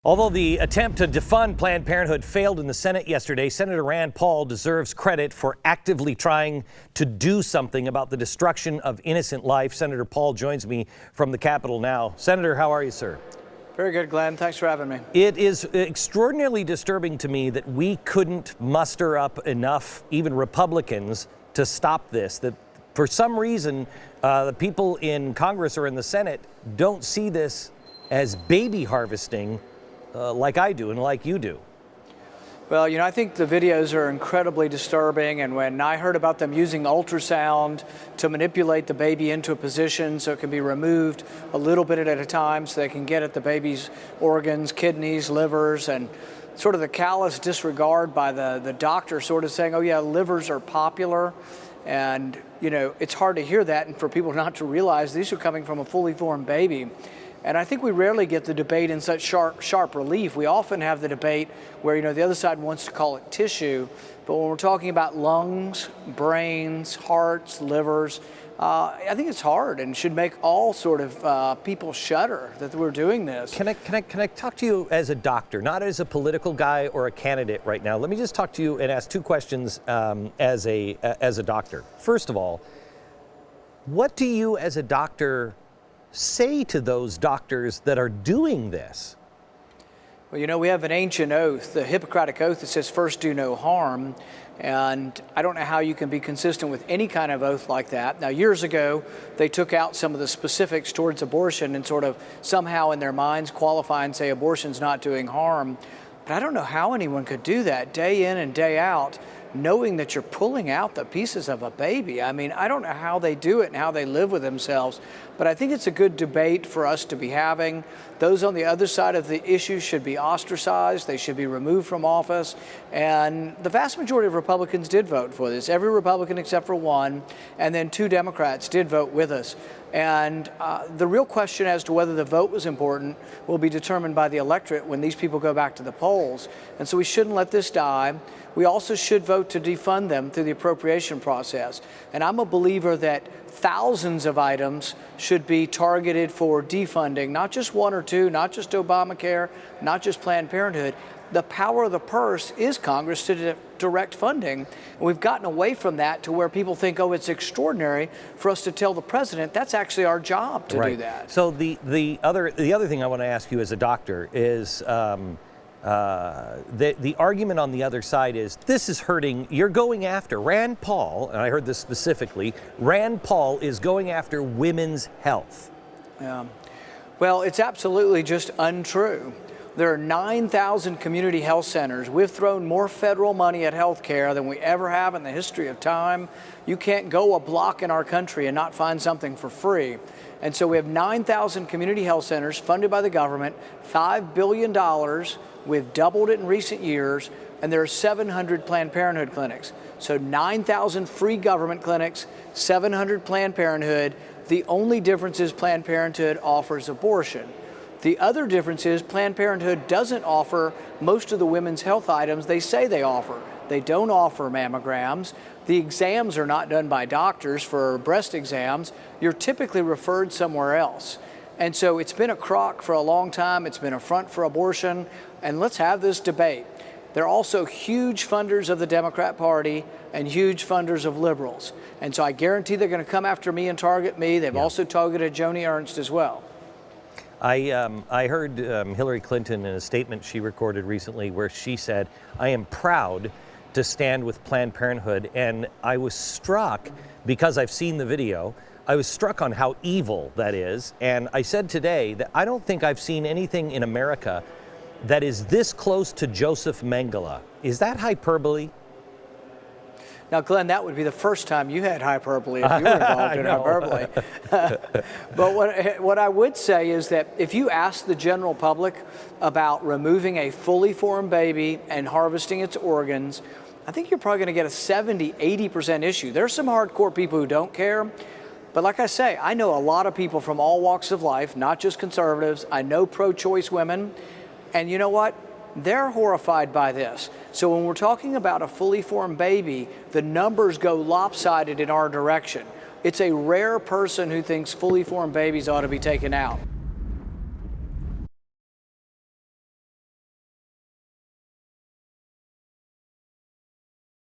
Although the attempt to defund Planned Parenthood failed in the Senate yesterday, Senator Rand Paul deserves credit for actively trying to do something about the destruction of innocent life. Senator Paul joins me from the Capitol now. Senator, how are you, sir? Very good, Glenn. Thanks for having me. It is extraordinarily disturbing to me that we couldn't muster up enough, even Republicans, to stop this. That for some reason, the people in Congress or in the Senate don't see this as baby harvesting like I do and like you do. Well, I think the videos are incredibly disturbing, and when I heard about them using ultrasound to manipulate the baby into a position so it can be removed a little bit at a time so they can get at the baby's organs, kidneys, livers, and sort of the callous disregard by the doctor sort of saying, oh yeah, livers are popular. And, it's hard to hear that and for people not to realize these are coming from a fully formed baby. And I think we rarely get the debate in such sharp relief. We often have the debate where, the other side wants to call it tissue. But when we're talking about lungs, brains, hearts, livers, I think it's hard and should make all sort of people shudder that we're doing this. Can I talk to you as a doctor, not as a political guy or a candidate right now? Let me just talk to you and ask two questions as a doctor. First of all, what do you as a doctor say to those doctors that are doing this? Well, we have an ancient oath, the Hippocratic Oath, that says first do no harm. And I don't know how you can be consistent with any kind of oath like that. Now, years ago, they took out some of the specifics towards abortion and sort of somehow in their minds qualify and say abortion's not doing harm. But I don't know how anyone could do that day in and day out, knowing that you're pulling out the pieces of a baby. I mean, I don't know how they do it and how they live with themselves, but I think it's a good debate for us to be having. Those on the other side of the issue should be ostracized. They should be removed from office. And the vast majority of Republicans did vote for this. Every Republican except for one, and then 2 Democrats did vote with us. And the real question as to whether the vote was important will be determined by the electorate when these people go back to the polls. And so we shouldn't let this die. We also should vote to defund them through the appropriation process. And I'm a believer that thousands of items should be targeted for defunding, not just 1 or 2, not just Obamacare, not just Planned Parenthood. The power of the purse is Congress to direct funding. And we've gotten away from that to where people think, oh, it's extraordinary for us to tell the president that's actually our job to do that. So the other thing I want to ask you as a doctor is the argument on the other side is this is hurting. You're going after Rand Paul, and I heard this specifically. Rand Paul is going after women's health. Yeah. Well, it's absolutely just untrue. There are 9,000 community health centers. We've thrown more federal money at health care than we ever have in the history of time. You can't go a block in our country and not find something for free. And so we have 9,000 community health centers funded by the government, $5 billion. We've doubled it in recent years, and there are 700 Planned Parenthood clinics. So 9,000 free government clinics, 700 Planned Parenthood. The only difference is Planned Parenthood offers abortion. The other difference is Planned Parenthood doesn't offer most of the women's health items they say they offer. They don't offer mammograms. The exams are not done by doctors for breast exams. You're typically referred somewhere else. And so it's been a crock for a long time. It's been a front for abortion. And let's have this debate. They're also huge funders of the Democrat Party and huge funders of liberals. And so I guarantee they're going to come after me and target me. They've also targeted Joni Ernst as well. I heard Hillary Clinton in a statement she recorded recently where she said, I am proud to stand with Planned Parenthood. And I was struck, because I've seen the video, I was struck on how evil that is. And I said today that I don't think I've seen anything in America that is this close to Joseph Mengele. Is that hyperbole? Now, Glenn, that would be the first time you had hyperbole if you were involved in hyperbole. But what I would say is that if you ask the general public about removing a fully formed baby and harvesting its organs, I think you're probably going to get a 70–80% issue. There's some hardcore people who don't care. But like I say, I know a lot of people from all walks of life, not just conservatives. I know pro-choice women. And you know what? They're horrified by this. So when we're talking about a fully formed baby, the numbers go lopsided in our direction. It's a rare person who thinks fully formed babies ought to be taken out.